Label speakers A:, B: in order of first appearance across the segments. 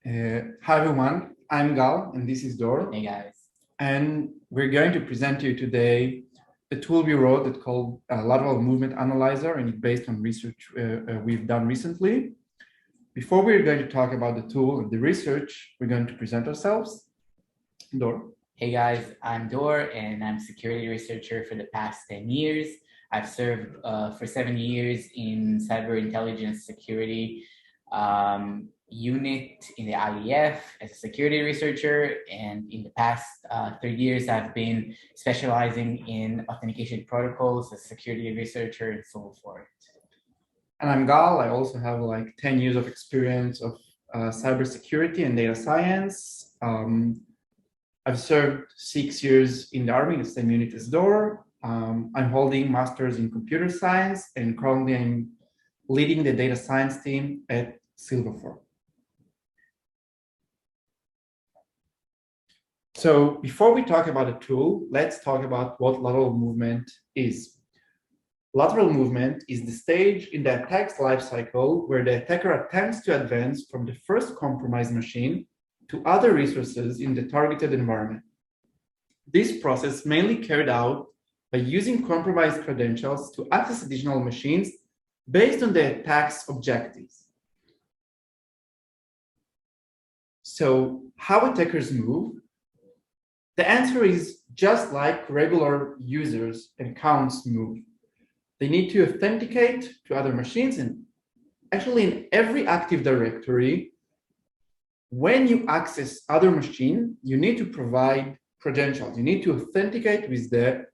A: Hi everyone, I'm Gal and this is Dor.
B: Hey guys.
A: And we're going to present to you today a tool we wrote that's called Lateral Movement Analyzer, and it's based on research we've done recently. Before we're going to talk about the tool and the research, we're going to present ourselves. Dor.
B: Hey guys, I'm Dor and I'm a security researcher for the past 10 years. I've served for 7 years in cyber intelligence security unit in the IEF as a security researcher, and in the past 3 years I've been specializing in authentication protocols as a security researcher in Silverfort.
A: And I'm Gal. I also have like 10 years of experience of cybersecurity and data science. I've served 6 years in the Army, the same unit as Dor. I'm holding masters in computer science, and currently I'm leading the data science team at Silverfort. So before we talk about the tool, let's talk about what lateral movement is. Lateral movement is the stage in the attack's lifecycle where the attacker attempts to advance from the first compromised machine to other resources in the targeted environment. This process mainly carried out by using compromised credentials to access additional machines based on the attack's objectives. So how attackers move? The answer is just like regular users and accounts move. They need to authenticate to other machines, and actually in every Active Directory, when you access other machine, you need to provide credentials. You need to authenticate with that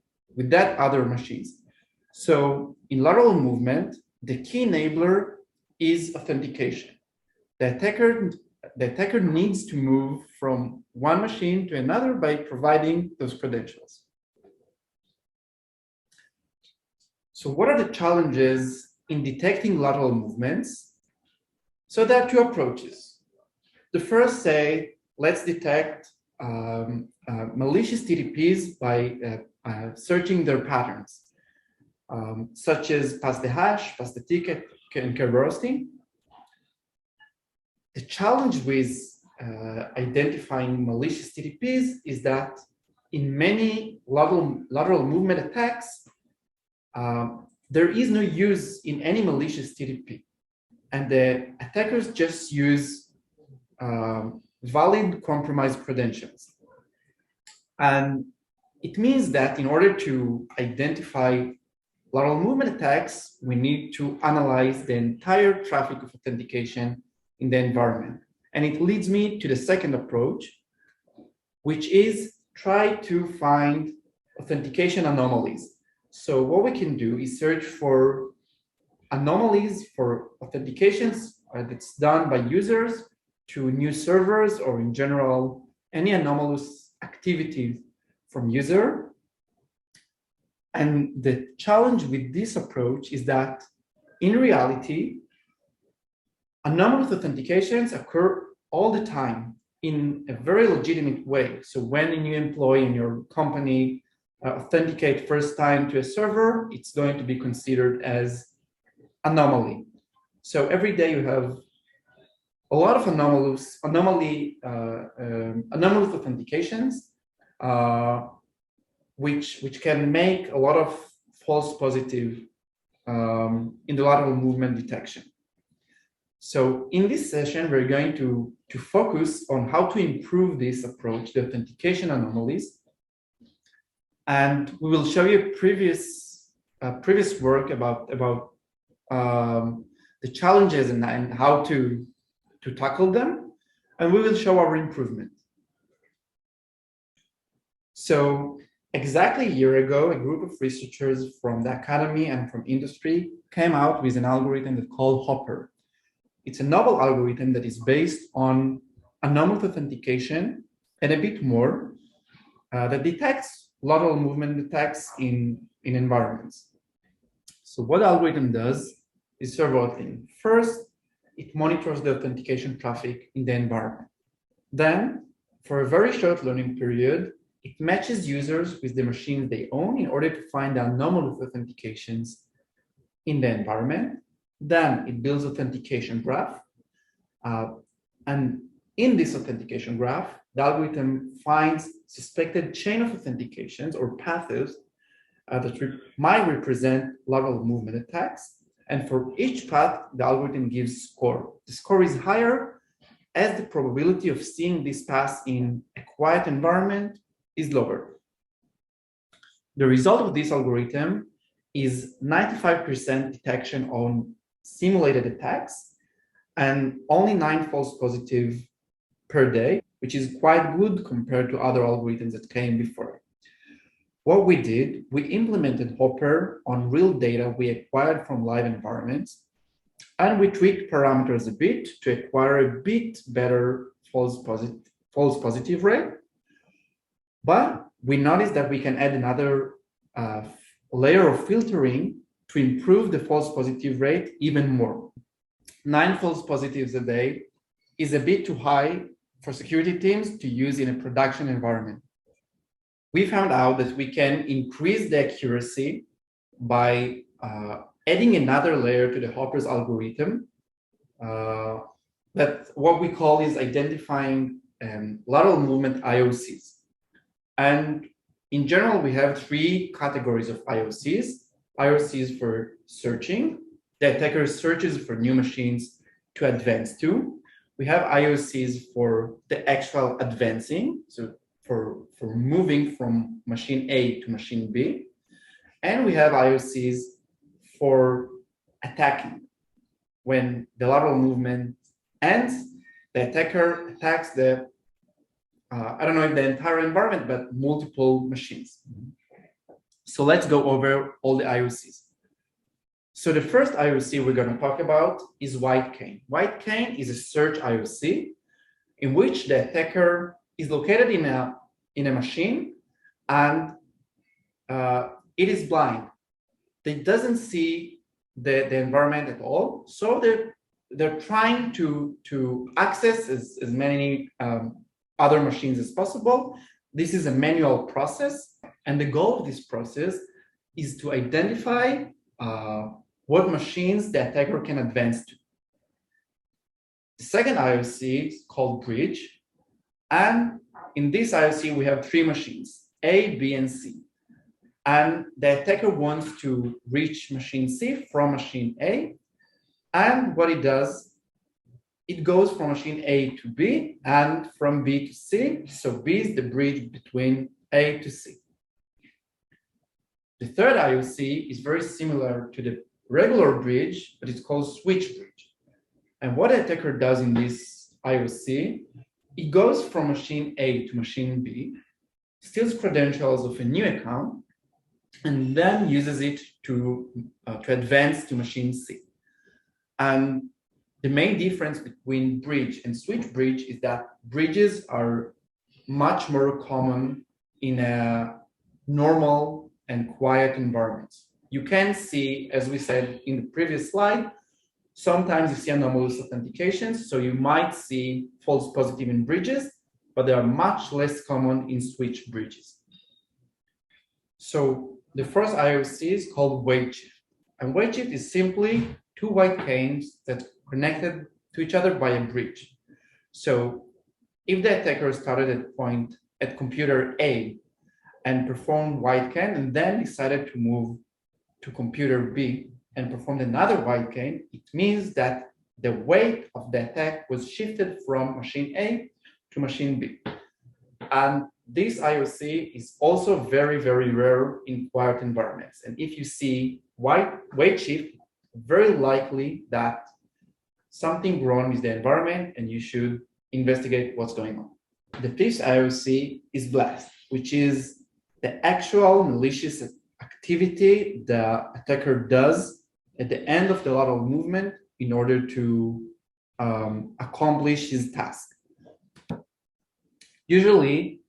A: other machines. So in lateral movement, the key enabler is authentication. The attacker needs to move from one machine to another by providing those credentials. So what are the challenges in detecting lateral movements? So there are two approaches. The first say, let's detect malicious TTPs by searching their patterns, such as pass the hash, pass the ticket, and Kerberosi. The challenge with identifying malicious TTPs is that in many lateral movement attacks, there is no use in any malicious TTP, and the attackers just use valid compromised credentials. And it means that in order to identify lateral movement attacks, we need to analyze the entire traffic of authentication in the environment. And it leads me to the second approach, which is try to find authentication anomalies. So what we can do is search for anomalies for authentications that's done by users to new servers, or in general, any anomalous activities from user. And the challenge with this approach is that in reality, anomalous authentications occur all the time in a very legitimate way. So when a new employee in your company authenticate first time to a server, it's going to be considered as anomaly. So every day you have a lot of anomalous authentications, which can make a lot of false positive in the lateral movement detection. So in this session, we're going to focus on how to improve this approach, the authentication anomalies. And we will show you previous work about the challenges and how to tackle them, and we will show our improvement. So exactly a year ago, a group of researchers from the academy and from industry came out with an algorithm that's called Hopper. It's a novel algorithm that is based on anomalous authentication and a bit more that detects lateral movement attacks in environments. So what the algorithm does is several things. First, it monitors the authentication traffic in the environment. Then, for a very short learning period, it matches users with the machines they own in order to find the anomalous authentications in the environment. Then it builds authentication graph. And In this authentication graph, the algorithm finds suspected chain of authentications or paths that might represent lateral movement attacks. And for each path, the algorithm gives score. The score is higher as the probability of seeing this path in a quiet environment is lower. The result of this algorithm is 95% detection on simulated attacks and only 9 false positives per day, which is quite good compared to other algorithms that came before. What we did, we implemented Hopper on real data we acquired from live environments, and we tweaked parameters a bit to acquire a bit better false positive rate. But we noticed that we can add another layer of filtering to improve the false positive rate even more. 9 false positives a day is a bit too high for security teams to use in a production environment. We found out that we can increase the accuracy by adding another layer to the Hopper's algorithm that what we call is identifying lateral movement IOCs. And in general, we have 3 categories of IOCs. IOCs for searching. The attacker searches for new machines to advance to. We have IOCs for the actual advancing, so for moving from machine A to machine B. And we have IOCs for attacking. When the lateral movement ends, the attacker attacks the, I don't know if the entire environment, but multiple machines. So let's go over all the IOCs. So the first IOC we're going to talk about is white cane. White cane is a search IOC in which the attacker is located in a machine and it is blind. It doesn't see the environment at all. So they're trying to access as many other machines as possible. This is a manual process, and the goal of this process is to identify what machines the attacker can advance to. The second IOC is called bridge, and in this IOC we have 3 machines, A, B, and C. And the attacker wants to reach machine C from machine A, and what it does, it goes from machine A to B and from B to C, so B is the bridge between A to C. The third IOC is very similar to the regular bridge, but it's called switch bridge. And what the attacker does in this IOC, it goes from machine A to machine B, steals credentials of a new account, and then uses it to advance to machine C. And the main difference between bridge and switch bridge is that bridges are much more common in a normal and quiet environments. You can see, as we said in the previous slide, sometimes you see anomalous authentications, so you might see false positive in bridges, but they are much less common in switch bridges. So the first IOC is called weight shift, and weight shift is simply 2 white canes that are connected to each other by a bridge. So if the attacker started at computer A and performed white cane and then decided to move to computer B and performed another white cane, it means that the weight of the attack was shifted from machine A to machine B. And this IOC is also very, very rare in quiet environments. And if you see weight shift, very likely that something wrong with the environment and you should investigate what's going on. The fifth IOC is blast, which is the actual malicious activity the attacker does at the end of the lateral movement in order to accomplish his task. Usually,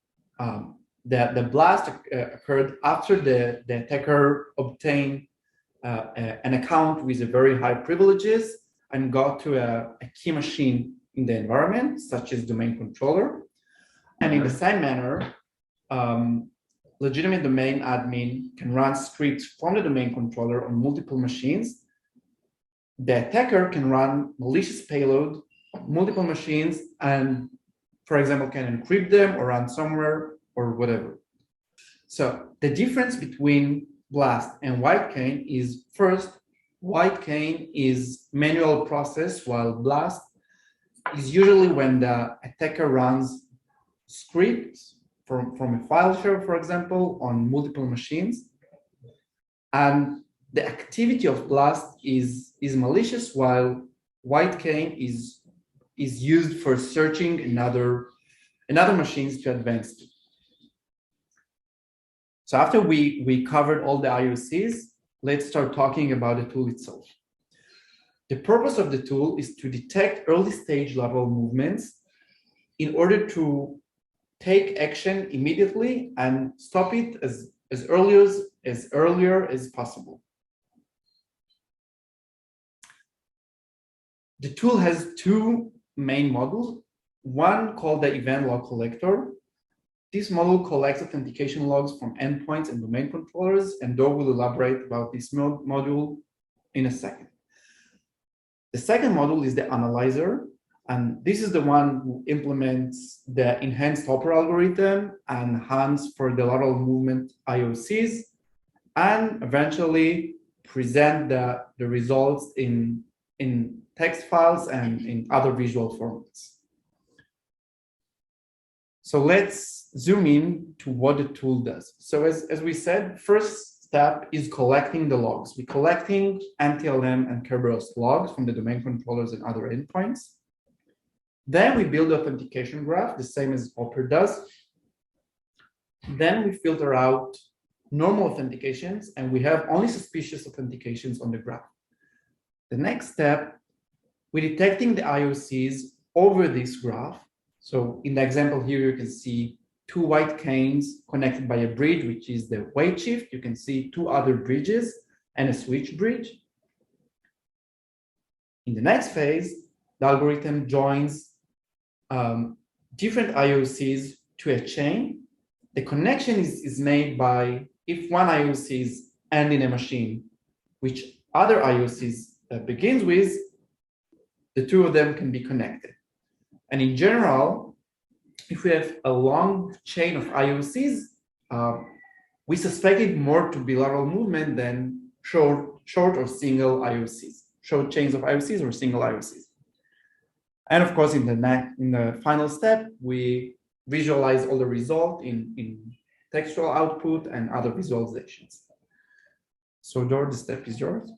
A: the blast occurred after the attacker obtained an account with a very high privileges and got to a key machine in the environment, such as domain controller. And in the same manner, legitimate domain admin can run scripts from the domain controller on multiple machines. The attacker can run malicious payload multiple machines and, for example, can encrypt them or run somewhere or whatever. So the difference between BLAST and WhiteCane is, first, WhiteCane is manual process, while BLAST is usually when the attacker runs scripts from a file share, for example, on multiple machines. And the activity of BLAST is malicious, while WhiteCane is used for searching another machines to advance to. So after we covered all the IOCs, let's start talking about the tool itself. The purpose of the tool is to detect early stage lateral movements in order to take action immediately and stop it as earlier as possible. The tool has two main models, one called the event log collector. This model collects authentication logs from endpoints and domain controllers, and Dor will elaborate about this module in a second. The second model is the analyzer, and this is the one who implements the enhanced hopper algorithm and hunts for the lateral movement IOCs, and eventually present the results in text files and in other visual formats. So let's zoom in to what the tool does. So as we said, first step is collecting the logs. We're collecting NTLM and Kerberos logs from the domain controllers and other endpoints. Then we build the authentication graph, the same as Hopper does. Then we filter out normal authentications, and we have only suspicious authentications on the graph. The next step, we're detecting the IOCs over this graph. So in the example here, you can see two white canes connected by a bridge, which is the weight shift. You can see two other bridges and a switch bridge. In the next phase, the algorithm joins different IOCs to a chain. The connection is made by if one IOC is end in a machine, which other IOCs begins with, the two of them can be connected. And in general, if we have a long chain of IOCs, we suspect it more to be lateral movement than short or single IOCs, short chains of IOCs or single IOCs. And of course, in the final step, we visualize all the result in textual output and other visualizations. So Dor, the step is yours.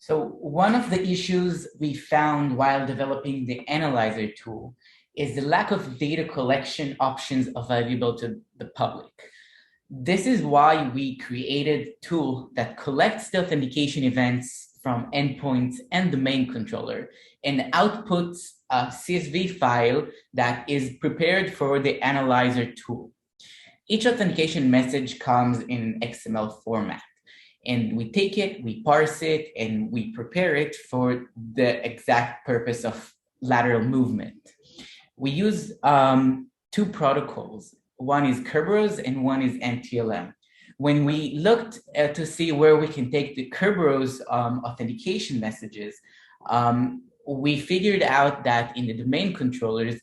B: So one of the issues we found while developing the analyzer tool is the lack of data collection options available to the public. This is why we created a tool that collects the authentication events from endpoints and the main controller and outputs a CSV file that is prepared for the analyzer tool. Each authentication message comes in XML format. And we take it, we parse it, and we prepare it for the exact purpose of lateral movement. We use two protocols. One is Kerberos and one is NTLM. When we looked to see where we can take the Kerberos authentication messages, we figured out that in the domain controllers,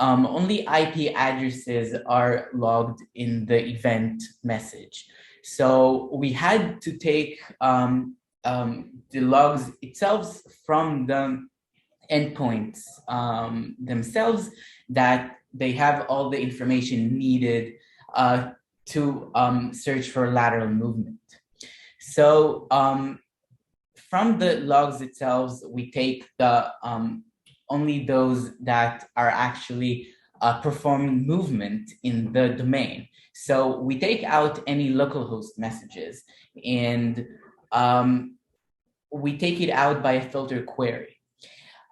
B: only IP addresses are logged in the event message. So we had to take the logs itself from the endpoints themselves, that they have all the information needed to search for lateral movement. So from the logs itself, we take the only those that are actually performing movement in the domain. So we take out any localhost messages, and we take it out by a filter query.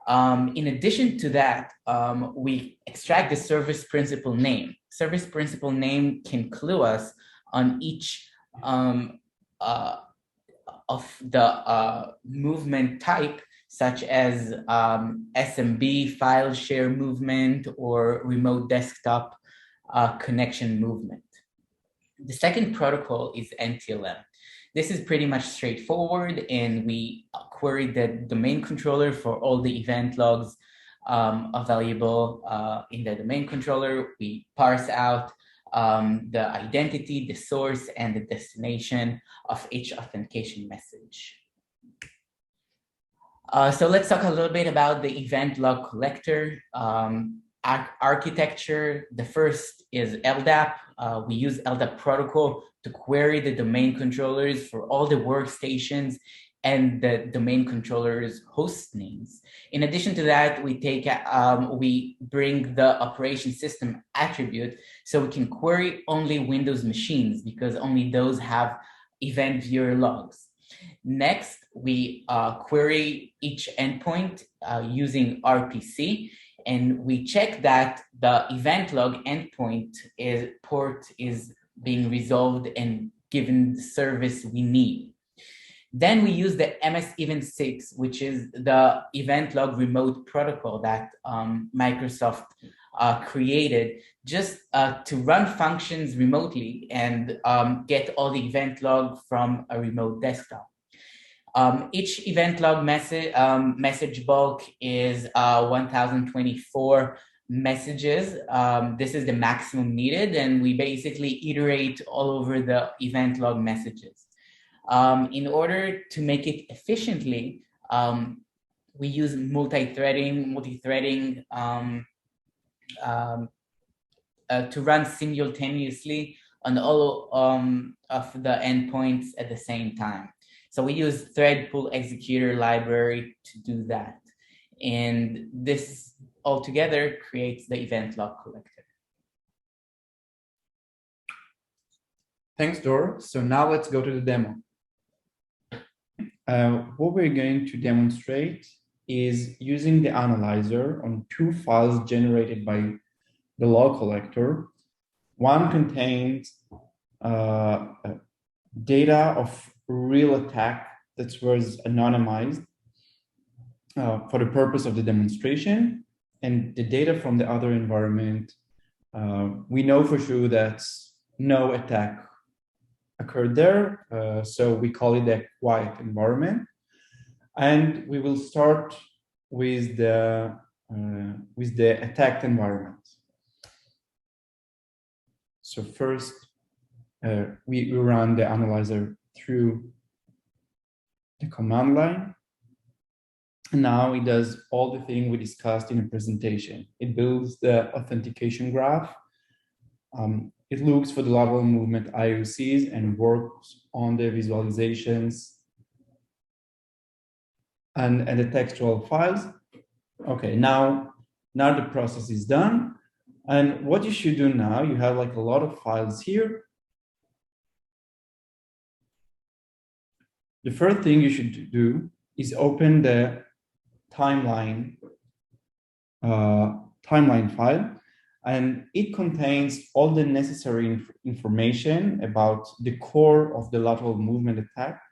B: In addition to that, we extract the service principal name. Service principal name can clue us on each of the movement type, such as SMB, file share movement, or remote desktop connection movement. The second protocol is NTLM. This is pretty much straightforward, and we query the domain controller for all the event logs available in the domain controller. We parse out the identity, the source, and the destination of each authentication message. So let's talk a little bit about the event log collector architecture. The first is LDAP. We use LDAP protocol to query the domain controllers for all the workstations and the domain controllers host names. In addition to that, we bring the operation system attribute so we can query only Windows machines because only those have event viewer logs. Next, we query each endpoint using RPC, and we check that the event log endpoint port is being resolved and given the service we need. Then we use the MS Event 6, which is the event log remote protocol that Microsoft created just to run functions remotely and get all the event log from a remote desktop. Each event log message bulk is 1024 messages. This is the maximum needed, and we basically iterate all over the event log messages. In order to make it efficiently, we use multi-threading to run simultaneously on all of the endpoints at the same time. So we use thread pool executor library to do that. And this altogether creates the event log collector.
A: Thanks, Dor. So now let's go to the demo. What we're going to demonstrate is using the analyzer on two files generated by the log collector. One contains data of real attack that was anonymized for the purpose of the demonstration, and the data from the other environment, we know for sure that no attack occurred there, so we call it a quiet environment. And we will start with the attacked environment. So first, we run the analyzer through the command line. And now it does all the things we discussed in the presentation. It builds the authentication graph. It looks for the lateral movement IOCs and works on the visualizations and the textual files. Okay, now the process is done. And what you should do now, you have like a lot of files here. The first thing you should do is open the timeline file, and it contains all the necessary information about the core of the lateral movement attack.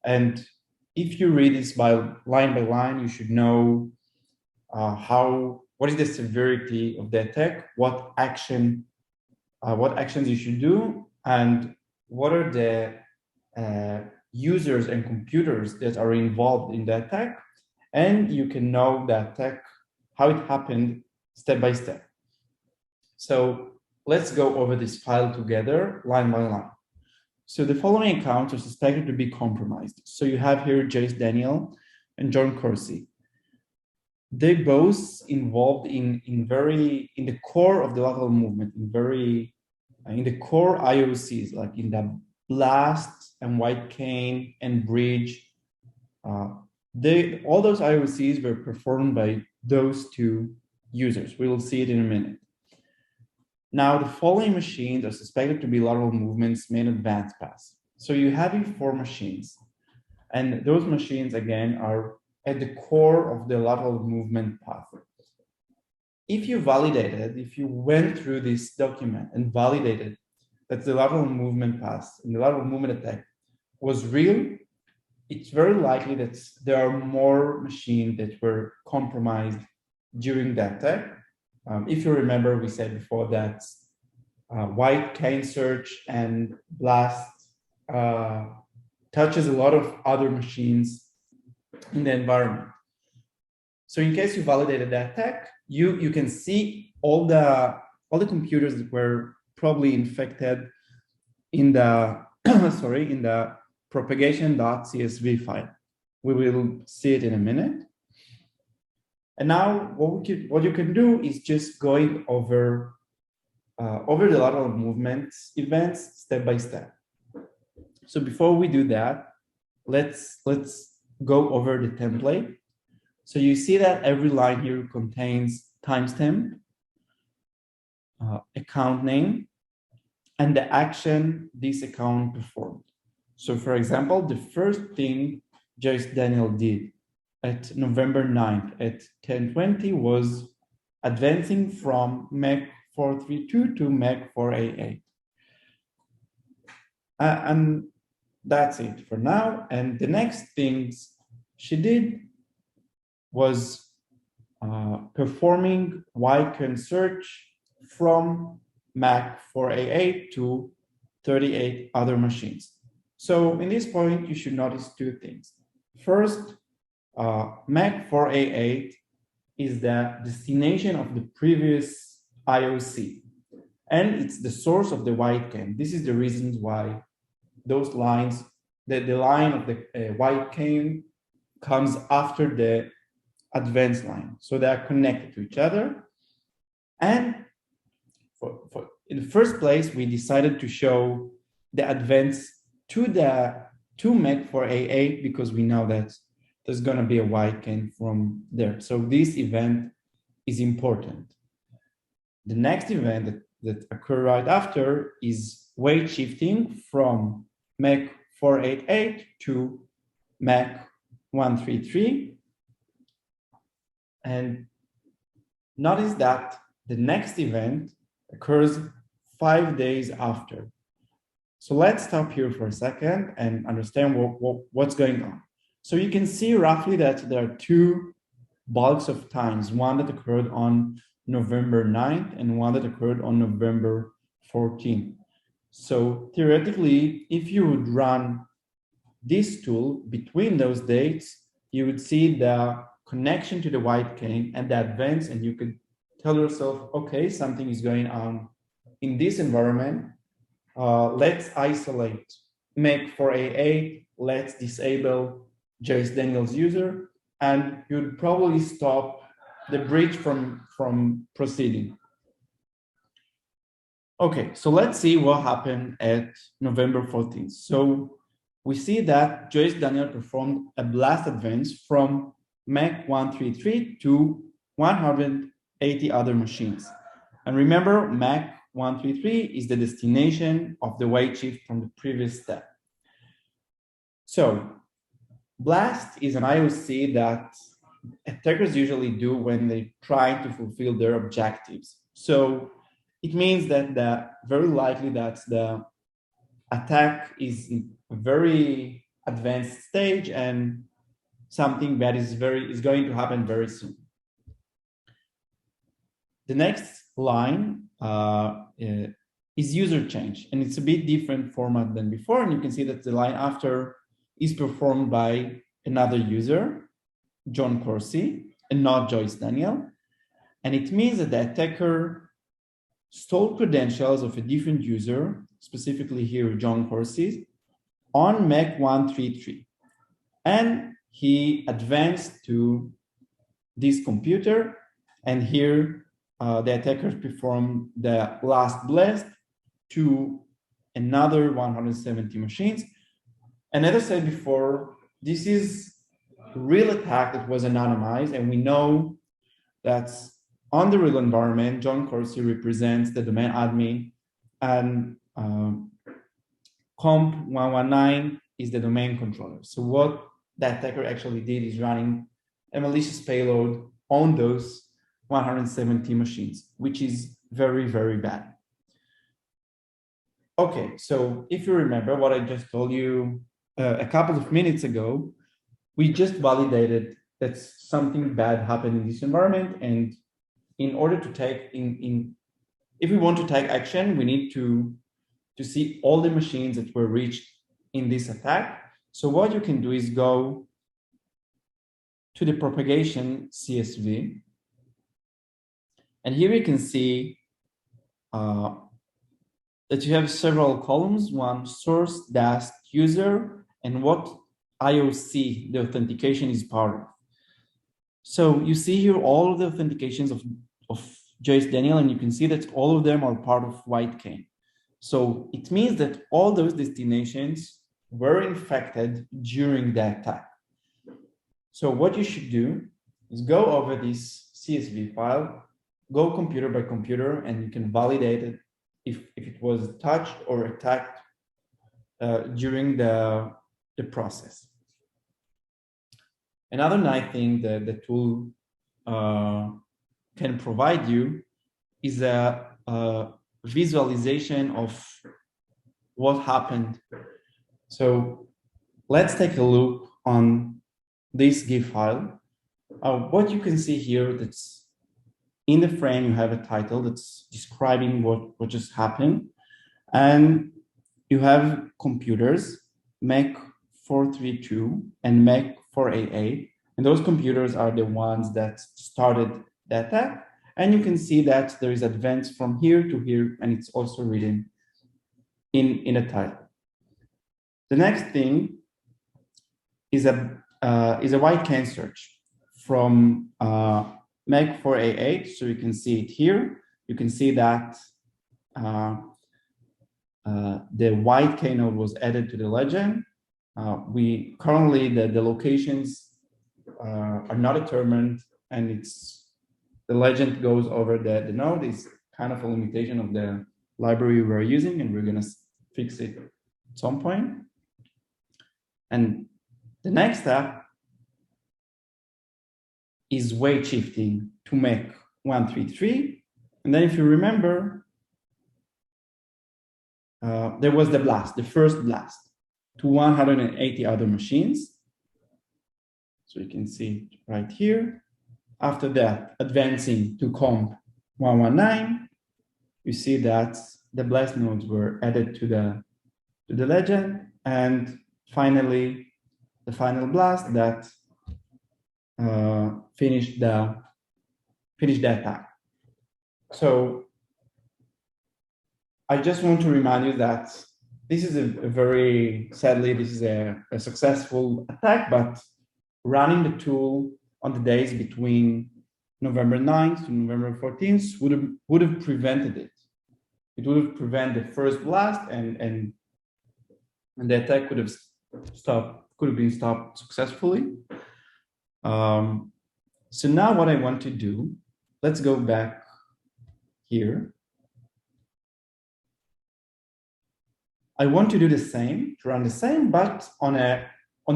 A: And if you read this by line, you should know what is the severity of the attack, what actions you should do, and what are the users and computers that are involved in the attack. And you can know the attack, how it happened step by step. So let's go over this file together, line by line. So the following accounts are suspected to be compromised. So you have here Jace Daniel and John Corsi. They both involved in the core of the lateral movement, in the core IOCs, like in the blast and white cane and bridge. All those IOCs were performed by those two users. We will see it in a minute. Now, the following machines are suspected to be lateral movements made advanced pass. So you have 4 machines, and those machines, again, are at the core of the lateral movement path. If you went through this document and validated that the lateral movement pass and the lateral movement attack was real, it's very likely that there are more machines that were compromised during that attack. If you remember, we said before that white cane search and blast touches a lot of other machines in the environment. So in case you validated the attack, you can see all the computers that were probably infected in the sorry, in the propagation.csv file. We will see it in a minute. And now what you can do is just going over the lateral movement events step by step. So before we do that, let's go over the template. So you see that every line here contains timestamp, account name, and the action this account performed. So for example, the first thing Joyce Daniel did at November 9th at 10:20 was advancing from MEC 432 to MEC 488. And that's it for now. And the next things she did was performing wide search from MEC 488 to 38 other machines. So in this point, you should notice two things. First, MEC 488 is the destination of the previous IOC, and it's the source of the white cane. This is the reasons why those lines, the line of the white cane comes after the advanced line. So they are connected to each other. And in the first place, we decided to show the advance to MEC 488 because we know that there's going to be a white cane from there. So this event is important. The next event that occurred right after is weight shifting from MEC 488 to MEC 133. And notice that the next event occurs 5 days after. So let's stop here for a second and understand what's going on. So you can see roughly that there are two bulks of times, one that occurred on November 9th and one that occurred on November 14th. So theoretically, if you would run this tool between those dates, you would see the connection to the white cane and the advance, and you could tell yourself, okay, something is going on in this environment. Let's isolate MEC 488, let's disable Joyce Daniels user, and you'd probably stop the breach from proceeding. Okay, so let's see what happened at November 14th. So we see that Joyce Daniel performed a blast advance from MEC 133 to 180 other machines. And remember, MEC 133 is the destination of the weight shift from the previous step. So blast is an IOC that attackers usually do when they try to fulfill their objectives. So it means that very likely that the attack is in a very advanced stage and something that is going to happen very soon. The next line is user change, and it's a bit different format than before. And you can see that the line after is performed by another user, John Corsi, and not Joyce Daniel. And it means that the attacker stole credentials of a different user, specifically here, John Corsi, on MEC 133. And he advanced to this computer, and here the attackers performed the last blast to another 170 machines. And as I said before, this is a real attack that was anonymized, and we know that on the real environment, John Corsi represents the domain admin, and comp 119 is the domain controller. So what the attacker actually did is running a malicious payload on those 170 machines, which is very, very bad. Okay, so if you remember what I just told you a couple of minutes ago, we just validated that something bad happened in this environment, and in order to take if we want to take action, we need to see all the machines that were reached in this attack. So what you can do is go to the propagation CSV. And here you can see that you have several columns, one source, dask, user, and what IOC the authentication is part of. So you see here all of the authentications of Joyce Daniel, and you can see that all of them are part of Whitecane. So it means that all those destinations were infected during the attack. So what you should do is go over this CSV file, go computer by computer, and you can validate it if it was touched or attacked during the process. Another nice thing that the tool can provide you is a visualization of what happened. So let's take a look on this GIF file. What you can see here, that's in the frame, you have a title that's describing what just happened. And you have computers, MEC 432 and MEC 488. And those computers are the ones that started the attack. And you can see that there is advance from here to here, and it's also written in a title. The next thing is a Whitecane search from MEC 488. So you can see it here. You can see that the Whitecane node was added to the legend. We currently, the locations are not determined, and the legend goes over the node. Is kind of a limitation of the library we're using, and we're going to fix it at some point. And the next step is weight shifting to MEC 133. And then if you remember, there was the blast, the first blast, to 180 other machines. So you can see it right here. After that, advancing to comp 119, you see that the blast nodes were added to the legend, and finally, the final blast that finished the attack. So I just want to remind you that this is sadly, this is a successful attack, but running the tool on the days between November 9th to November 14th would have prevented it. It would have prevented the first blast, and the attack could have been stopped successfully. So now what I want to do, let's go back here. I want to do the same, to run the same, but on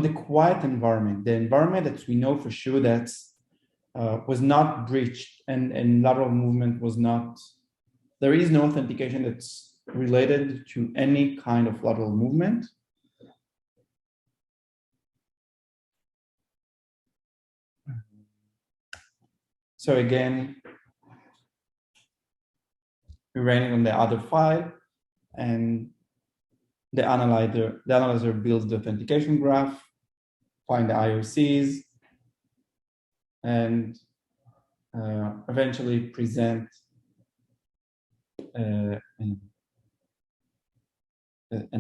A: the quiet environment, the environment that we know for sure that was not breached, and lateral movement was not, there is no authentication that's related to any kind of lateral movement. So again, we're running on the other file, and the analyzer builds the authentication graph, find the IOCs, and eventually present an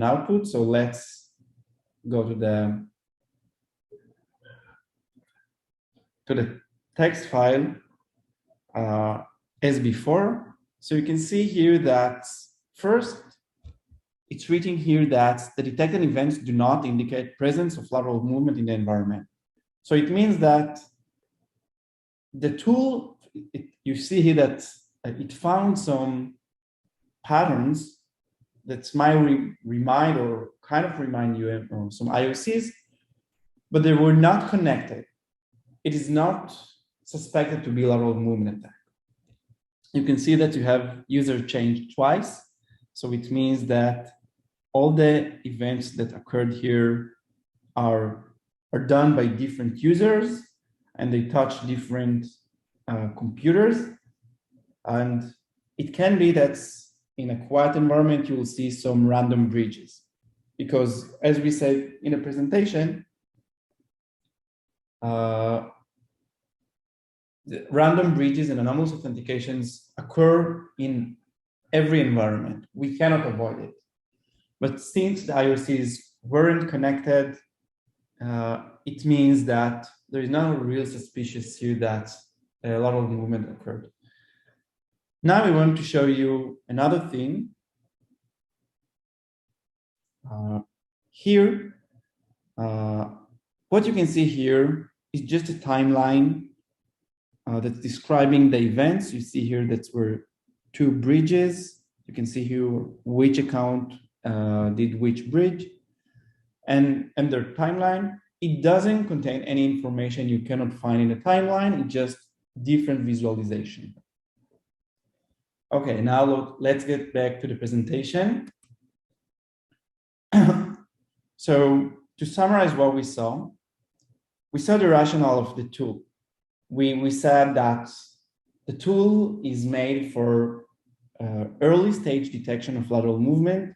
A: output. So let's go to the text file as before. So you can see here that first, it's written here that the detected events do not indicate presence of lateral movement in the environment. So it means that the tool, you see here that it found some patterns that might remind or kind of remind you of some IOCs, but they were not connected. It is not suspected to be lateral movement attack. You can see that you have user change twice. So it means that all the events that occurred here are done by different users, and they touch different computers. And it can be that in a quiet environment, you will see some random breaches. because as we said in the presentation, the random bridges and anomalous authentications occur in every environment. We cannot avoid it. But since the IOCs weren't connected, it means that there is no real suspicious here that a lateral movement occurred. Now we want to show you another thing. Here, what you can see here is just a timeline that's describing the events. You see here that were 2 bridges. You can see here which account did which bridge, and their timeline. It doesn't contain any information you cannot find in the timeline. It's just different visualization. Okay, now let's get back to the presentation. So to summarize what we saw the rationale of the tool. We said that the tool is made for early stage detection of lateral movement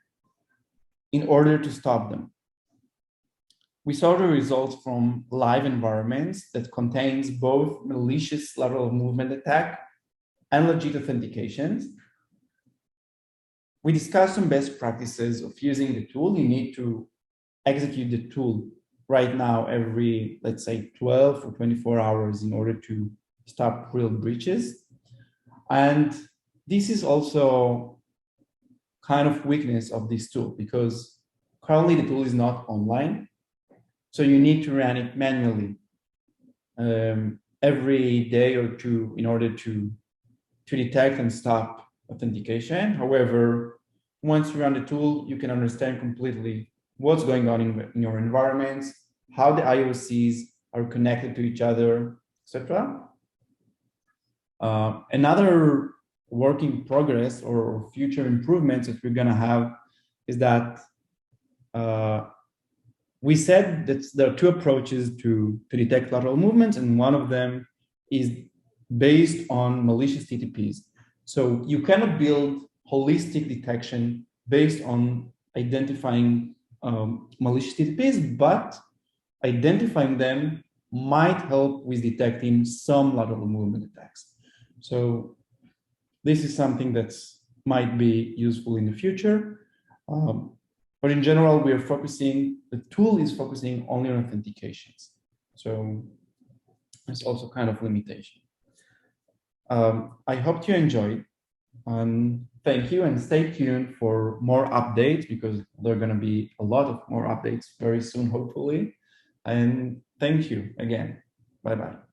A: in order to stop them. We saw the results from live environments that contains both malicious lateral movement attack and legit authentications. We discussed some best practices of using the tool. You need to execute the tool right now every, let's say, 12 or 24 hours in order to stop real breaches. And this is also kind of weakness of this tool, because currently the tool is not online. So you need to run it manually every day or 2 in order to detect and stop authentication. However, once you run the tool, you can understand completely what's going on in your environments, how the IOCs are connected to each other, etc. Another work in progress or future improvements that we're going to have is that we said that there are 2 approaches to detect lateral movements, and one of them is based on malicious TTPs. So you cannot build holistic detection based on identifying malicious TTPs, but identifying them might help with detecting some lateral movement attacks. So this is something that might be useful in the future. But in general, the tool is focusing only on authentications. So it's also kind of limitation. I hope you enjoyed. Thank you, and stay tuned for more updates, because there are going to be a lot of more updates very soon, hopefully. And thank you again. Bye-bye.